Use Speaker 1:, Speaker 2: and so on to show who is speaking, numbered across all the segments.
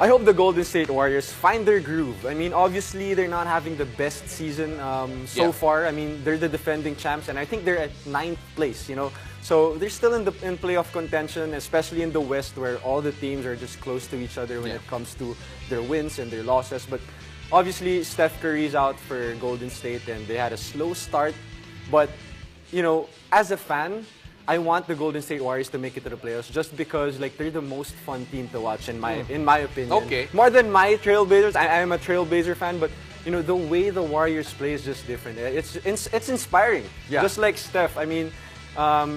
Speaker 1: I hope the Golden State Warriors find their groove. I mean, obviously, they're not having the best season so far. I mean, they're the defending champs, and I think they're at 9th place, you know. So they're still in playoff contention, especially in the West, where all the teams are just close to each other when it comes to their wins and their losses. But obviously, Steph Curry's out for Golden State, and they had a slow start. But, you know, as a fan, I want the Golden State Warriors to make it to the playoffs just because like they're the most fun team to watch in my opinion.
Speaker 2: Okay.
Speaker 1: More than my Trailblazers. I am a Trailblazer fan, but you know the way the Warriors play is just different. It's inspiring.
Speaker 2: Yeah.
Speaker 1: Just like Steph. I mean,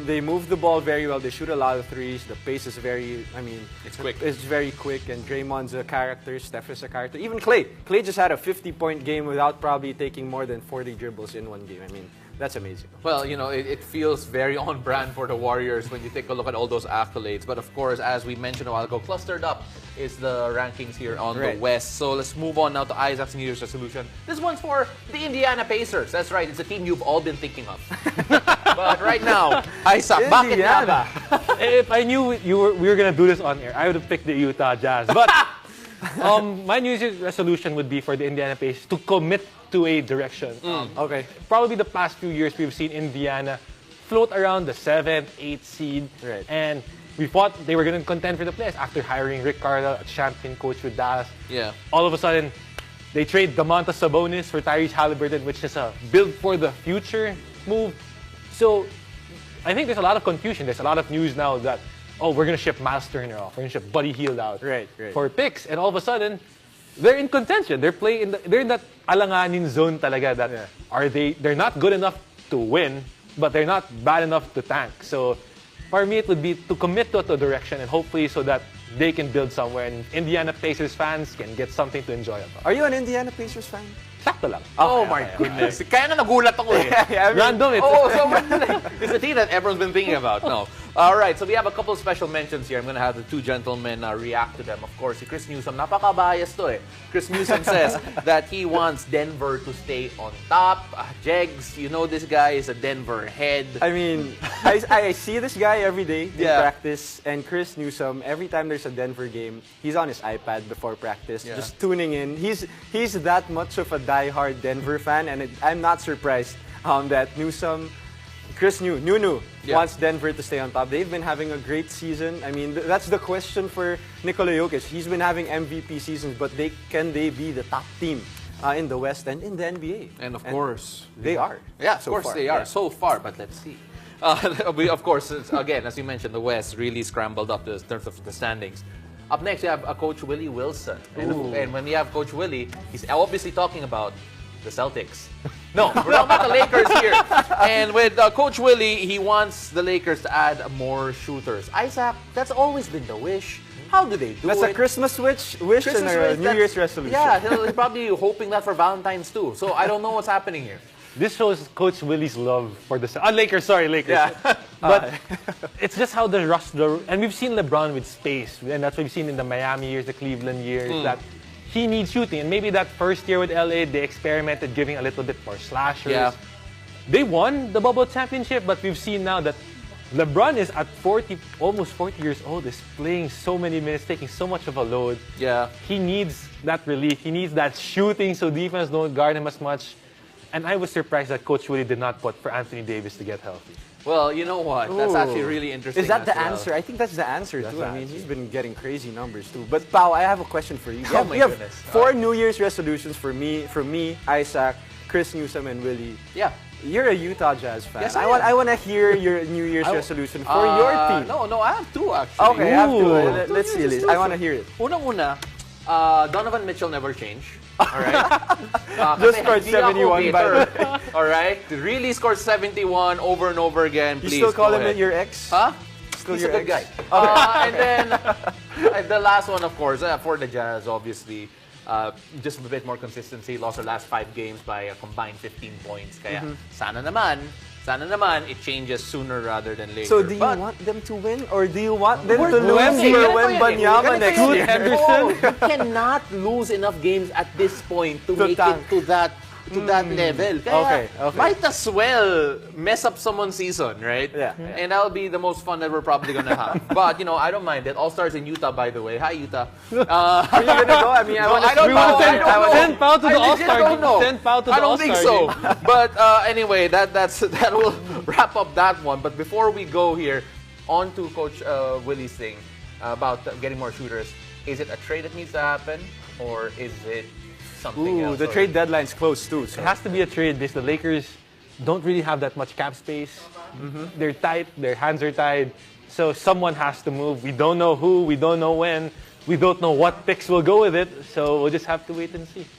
Speaker 1: they move the ball very well. They shoot a lot of threes. The pace is very. I mean,
Speaker 2: it's quick.
Speaker 1: It's very quick. And Draymond's a character. Steph is a character. Even Klay. Klay just had a 50-point game without probably taking more than 40 dribbles in one game. I mean. That's amazing.
Speaker 2: Well, you know, it feels very on brand for the Warriors when you take a look at all those accolades. But of course, as we mentioned a while ago, clustered up is the rankings here on the West. So let's move on now to Isaac's New Year's resolution. This one's for the Indiana Pacers. That's right, it's a team you've all been thinking of. But right now, Isaac, bakit nga ba?
Speaker 3: If I knew we were going to do this on air, I would have picked the Utah Jazz. But my New Year's resolution would be for the Indiana Pacers to commit to a direction.
Speaker 1: Okay.
Speaker 3: Probably the past few years, we've seen Indiana float around the 7th, 8th seed.
Speaker 1: Right.
Speaker 3: And we thought they were going to contend for the playoffs after hiring Rick Carlisle, a champion coach with Dallas.
Speaker 2: Yeah.
Speaker 3: All of a sudden, they trade Domantas Sabonis for Tyrese Halliburton, which is a build for the future move. So I think there's a lot of confusion. There's a lot of news now that, oh, we're going to ship Miles Turner off. We're going to ship Buddy Hield out for picks. And all of a sudden, they're in contention. They're in that alanganin zone talaga that they're not good enough to win, but they're not bad enough to tank. So for me, it would be to commit to a direction and hopefully so that they can build somewhere and Indiana Pacers fans can get something to enjoy about.
Speaker 1: Are you an Indiana Pacers fan?
Speaker 3: Sakto lang.
Speaker 2: Oh my goodness. Kaya nga nagulat ako eh.
Speaker 3: Random.
Speaker 2: It's a team that everyone's been thinking about. No. All right, so we have a couple of special mentions here. I'm going to have the two gentlemen react to them. Of course, si Chris Newsom, napaka-bias to eh. Chris Newsom says that he wants Denver to stay on top. Jegs, you know this guy is a Denver head.
Speaker 1: I mean, I see this guy every day in practice, and Chris Newsom, every time there's a Denver game, he's on his iPad before practice, just tuning in. He's that much of a die-hard Denver fan, and I'm not surprised that Chris Nunu wants Denver to stay on top. They've been having a great season. I mean, that's the question for Nikola Jokic. He's been having MVP seasons, but can they be the top team in the West and in the NBA?
Speaker 2: And of course,
Speaker 1: they are.
Speaker 2: Yeah, of course they are so far, but let's see. Of course, again, as you mentioned, the West really scrambled up in terms of the standings. Up next, we have Coach Willie Wilson. And when we have Coach Willie, he's obviously talking about the Celtics. No, we're talking about the Lakers here. And with Coach Willie, he wants the Lakers to add more shooters. Isaac, that's always been the wish. How do they do
Speaker 1: That's
Speaker 2: it?
Speaker 1: a Christmas wish and a New Year's resolution.
Speaker 2: Yeah, he's probably hoping that for Valentine's too. So I don't know what's happening here.
Speaker 3: This shows Coach Willie's love for the Lakers. Sorry, Lakers.
Speaker 1: Yeah.
Speaker 3: But it's just how the roster, and we've seen LeBron with space, and that's what we've seen in the Miami years, the Cleveland years, that he needs shooting. And maybe that first year with LA, they experimented giving a little bit more slashers.
Speaker 2: Yeah.
Speaker 3: They won the bubble championship, but we've seen now that LeBron is at almost 40 years old, is playing so many minutes, taking so much of a load.
Speaker 2: Yeah.
Speaker 3: He needs that relief. He needs that shooting so defense don't guard him as much. And I was surprised that Coach Willie did not put for Anthony Davis to get healthy.
Speaker 2: Well, you know what? That's actually really interesting.
Speaker 1: Is that the
Speaker 2: as well.
Speaker 1: answer? I think that's the answer too.
Speaker 3: the
Speaker 1: I mean,
Speaker 3: answer.
Speaker 1: he's been getting crazy numbers too. But Pao, I have a question for you.
Speaker 2: Oh my
Speaker 1: we have
Speaker 2: goodness.
Speaker 1: 4 New Year's resolutions from me, Isaac, Chris Newsom, and Willie.
Speaker 2: Yeah.
Speaker 1: You're a Utah Jazz fan.
Speaker 2: Yes,
Speaker 1: I want to hear your New Year's resolution for your team.
Speaker 2: No, I have two actually.
Speaker 1: Okay, I have to.
Speaker 3: Ooh.
Speaker 1: Let's see this. I want to hear it.
Speaker 2: Unang-una, Donovan Mitchell never changed. All right.
Speaker 1: Just
Speaker 2: Kasi
Speaker 1: scored
Speaker 2: hindi ako
Speaker 1: 71 by the
Speaker 2: bitter. All right. Really scored 71 over and over again.
Speaker 1: You
Speaker 2: Please
Speaker 1: still call
Speaker 2: go
Speaker 1: him
Speaker 2: ahead.
Speaker 1: your ex?
Speaker 2: Huh?
Speaker 1: Still
Speaker 2: He's a
Speaker 1: your
Speaker 2: good
Speaker 1: ex?
Speaker 2: guy. And then the last one, of course, for the Jazz, obviously, just a bit more consistency. Lost their last 5 games by a combined 15 points. Kaya sana naman, it changes sooner rather than later.
Speaker 1: So do you want them to win or do you want them to lose
Speaker 2: Ganito
Speaker 1: for
Speaker 2: yan eh.
Speaker 1: Wembanyama
Speaker 2: Ganito
Speaker 1: next
Speaker 2: yan
Speaker 1: year?
Speaker 2: eh. Oh, you cannot lose enough games at this point to make
Speaker 1: tank.
Speaker 2: it to that to that level. Kaya
Speaker 1: Okay.
Speaker 2: might as well mess up someone's season, right?
Speaker 1: Yeah.
Speaker 2: And that'll be the most fun that we're probably gonna have. But I don't mind it. All Stars in Utah, by the way. Hi, Utah.
Speaker 1: Are you gonna go? I mean, I want to.
Speaker 2: I don't
Speaker 3: We
Speaker 2: know.
Speaker 3: want to
Speaker 2: I don't know.
Speaker 3: send Pao to the
Speaker 2: I legit
Speaker 3: All-Star
Speaker 2: don't
Speaker 3: game.
Speaker 2: know.
Speaker 3: Send Pao to the
Speaker 2: I don't think
Speaker 3: All-Star
Speaker 2: so.
Speaker 3: game.
Speaker 2: But anyway, that will wrap up that one. But before we go here, on to Coach Willie's thing about getting more shooters. Is it a trade that needs to happen, or is it something
Speaker 1: Ooh,
Speaker 2: else?
Speaker 1: the trade deadline's close too. So.
Speaker 3: It has to be a trade because the Lakers don't really have that much cap space. They're tight, their hands are tied. So someone has to move. We don't know who, we don't know when, we don't know what picks will go with it. So we'll just have to wait and see.